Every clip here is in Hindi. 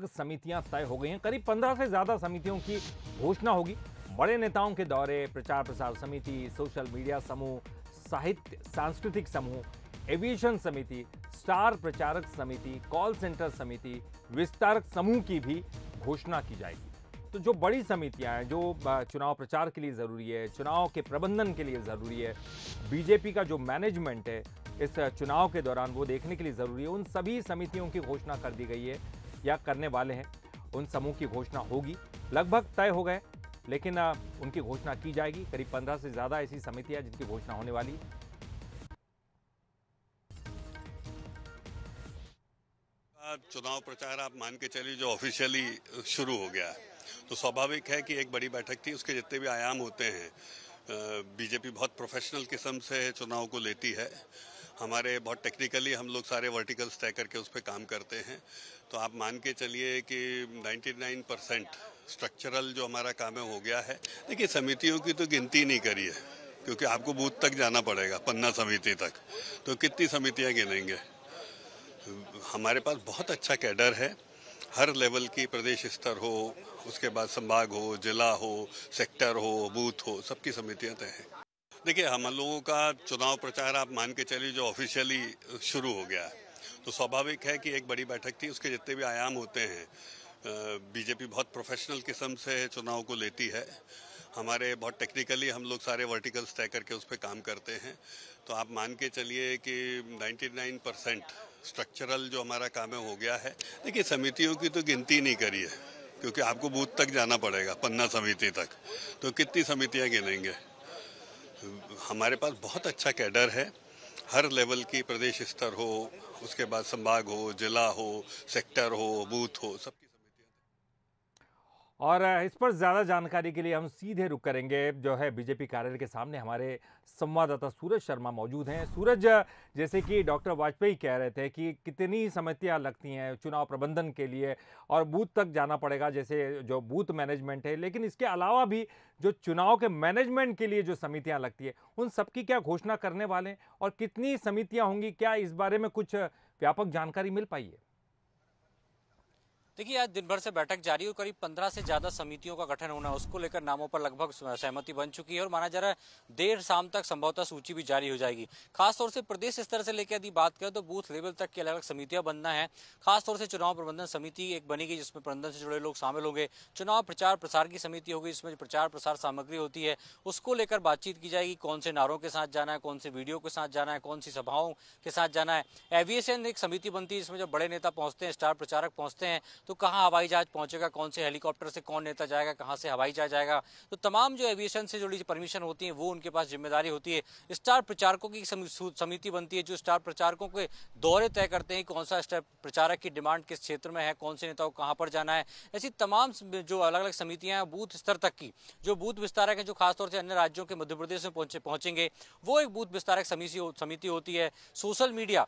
प्रचारक समितियां तय हो गई हैं। करीब 15 से ज्यादा समितियों की घोषणा होगी। बड़े नेताओं के दौरे, प्रचार प्रसार समिति, सोशल मीडिया समूह, साहित्य सांस्कृतिक समूह, एविएशन समिति, स्टार प्रचारक समिति, कॉल सेंटर समिति, विस्तारक समूह की भी घोषणा की जाएगी। तो जो बड़ी समितियां हैं, जो चुनाव प्रचार के लिए जरूरी है, चुनाव के प्रबंधन के लिए जरूरी है, बीजेपी का जो मैनेजमेंट है इस चुनाव के दौरान वो देखने के लिए जरूरी है, उन सभी समितियों की घोषणा कर दी गई है या करने वाले हैं। उन समूह की घोषणा होगी, लगभग तय हो गए, लेकिन उनकी घोषणा की जाएगी। करीब 15 से ज्यादा ऐसी समितियां जिनकी घोषणा होने वाली। चुनाव प्रचार आप मान के चलिए जो ऑफिशियली शुरू हो गया है, तो स्वाभाविक है कि एक बड़ी बैठक थी, उसके जितने भी आयाम होते हैं, बीजेपी बहुत प्रोफेशनल किस्म से चुनाव को लेती है। हमारे बहुत टेक्निकली हम लोग सारे वर्टिकल्स तय करके उस पर काम करते हैं। तो आप मान के चलिए कि 99% स्ट्रक्चरल जो हमारा काम है हो गया है। देखिए, समितियों की तो गिनती नहीं करी है, क्योंकि आपको बूथ तक जाना पड़ेगा, पन्ना समिति तक, तो कितनी समितियां गिनेंगे। हमारे पास बहुत अच्छा कैडर है, हर लेवल की, प्रदेश स्तर हो, उसके बाद संभाग हो, जिला हो, सेक्टर हो, बूथ हो, सबकी समितियां तय हैं। देखिए, हम लोगों का चुनाव प्रचार आप मान के चलिए जो ऑफिशियली शुरू हो गया है, तो स्वाभाविक है कि एक बड़ी बैठक थी, उसके जितने भी आयाम होते हैं, बीजेपी बहुत प्रोफेशनल किस्म से चुनाव को लेती है। हमारे बहुत टेक्निकली हम लोग सारे वर्टिकल्स तय करके उस पर काम करते हैं। तो आप मान के चलिए कि 99% स्ट्रक्चरल जो हमारा काम है हो गया है। देखिए, समितियों की तो गिनती नहीं करी है, क्योंकि आपको बूथ तक जाना पड़ेगा, पन्ना समिति तक, तो कितनी समितियां गिनेंगे। हमारे पास बहुत अच्छा कैडर है, हर लेवल की, प्रदेश स्तर हो, उसके बाद संभाग हो, जिला हो, सेक्टर हो, बूथ हो, सबकी। और इस पर ज़्यादा जानकारी के लिए हम सीधे रुक करेंगे, जो है बीजेपी कार्यालय के सामने हमारे संवाददाता सूरज शर्मा मौजूद हैं। सूरज, जैसे कि डॉक्टर वाजपेयी कह रहे थे कि कितनी समितियां लगती हैं चुनाव प्रबंधन के लिए और बूथ तक जाना पड़ेगा, जैसे जो बूथ मैनेजमेंट है, लेकिन इसके अलावा भी जो चुनाव के मैनेजमेंट के लिए जो समितियाँ लगती है, उन सबकी क्या घोषणा करने वाले हैं और कितनी समितियाँ होंगी, क्या इस बारे में कुछ व्यापक जानकारी मिल पाई है? देखिए, आज दिन भर से बैठक जारी है। करीब 15 से ज्यादा समितियों का गठन होना, उसको लेकर नामों पर लगभग सहमति बन चुकी है और माना जा रहा है देर शाम तक संभवतः सूची भी जारी हो जाएगी। खासतौर से प्रदेश स्तर से लेकर यदि बात करें तो बूथ लेवल तक की अलग अलग समितियां बनना है। खासतौर से चुनाव प्रबंधन समिति एक बनेगी, जिसमें प्रबंधन से जुड़े लोग शामिल होंगे। चुनाव प्रचार प्रसार की समिति होगी, जिसमें प्रचार प्रसार सामग्री होती है, उसको लेकर बातचीत की जाएगी। कौन से नारों के साथ जाना है, कौन से वीडियो के साथ जाना है, कौन सी सभाओं के साथ जाना है। एविएशन एक समिति बनती है, जिसमें जब बड़े नेता पहुंचते हैं, स्टार प्रचारक पहुंचते हैं, तो कहाँ हवाई जहाज पहुंचेगा, कौन से हेलीकॉप्टर से कौन नेता जाएगा, कहां से हवाई जहाज जाएगा, तो तमाम जो एविएशन से जुड़ी परमिशन होती है वो उनके पास जिम्मेदारी होती है। स्टार प्रचारकों की समिति बनती है, जो स्टार प्रचारकों के दौरे तय करते हैं, कौन सा स्टार प्रचारक की डिमांड किस क्षेत्र में है, कौन से नेताओं को कहां पर जाना है। ऐसी तमाम जो अलग अलग समितियां हैं, बूथ स्तर तक की जो बूथ विस्तारक है, जो खासतौर से अन्य राज्यों के मध्य प्रदेश में पहुंचेंगे, वो एक बूथ विस्तारक समिति होती है। सोशल मीडिया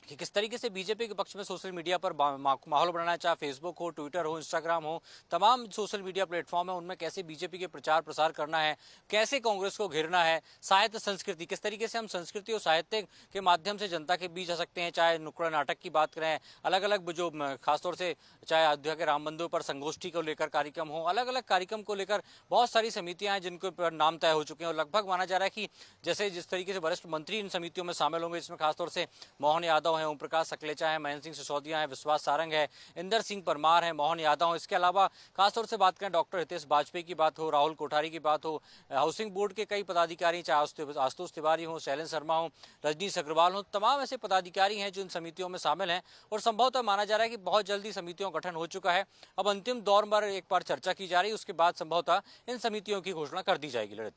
कि किस तरीके से बीजेपी के पक्ष में सोशल मीडिया पर माहौल बनाना है, चाहे फेसबुक हो, ट्विटर हो, इंस्टाग्राम हो, तमाम सोशल मीडिया प्लेटफॉर्म है, उनमें कैसे बीजेपी के प्रचार प्रसार करना है, कैसे कांग्रेस को घेरना है। साहित्य संस्कृति, किस तरीके से हम संस्कृति और साहित्य के माध्यम से जनता के बीच आ सकते हैं, चाहे नुक्कड़ नाटक की बात करें, अलग अलग जो खासतौर से चाहे अयोध्या के राम मंदिर पर संगोष्ठी को लेकर कार्यक्रम हो, अलग अलग कार्यक्रम को लेकर बहुत सारी समितियां हैं जिनके पर नाम तय हो चुके हैं। और लगभग माना जा रहा है कि जैसे जिस तरीके से वरिष्ठ मंत्री इन समितियों में शामिल होंगे, इसमें खासतौर से मोहन यादव है, ओम प्रकाश सकलेचा है, महेंद्र सिंह सिसोदिया है, विश्वास सारंग है, इंदर सिंह परमार है, मोहन यादव है। इसके अलावा खासतौर से बात करें डॉक्टर हितेश वाजपेयी की बात हो, राहुल कोठारी की बात हो, हाउसिंग बोर्ड के कई पदाधिकारी, चाहे आशुतोष तिवारी हो, शैलेंद्र शर्मा हो, रजनीश अग्रवाल हो, तमाम ऐसे पदाधिकारी हैं जो इन समितियों में शामिल हैं। और संभवतः माना जा रहा है कि बहुत जल्दी समितियों का गठन हो चुका है। अब अंतिम दौर पर एक बार चर्चा की जा रही है, उसके बाद संभवतः इन समितियों की घोषणा कर दी जाएगी। ललित,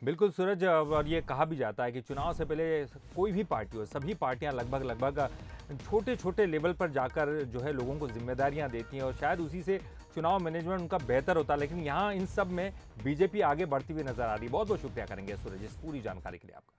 बिल्कुल सूरज, और ये कहा भी जाता है कि चुनाव से पहले कोई भी पार्टी हो, सभी पार्टियां लगभग छोटे छोटे लेवल पर जाकर जो है लोगों को जिम्मेदारियां देती हैं और शायद उसी से चुनाव मैनेजमेंट उनका बेहतर होता है। लेकिन यहाँ इन सब में बीजेपी आगे बढ़ती हुई नजर आ रही है। बहुत बहुत शुक्रिया करेंगे सूरज इस पूरी जानकारी के लिए आपका।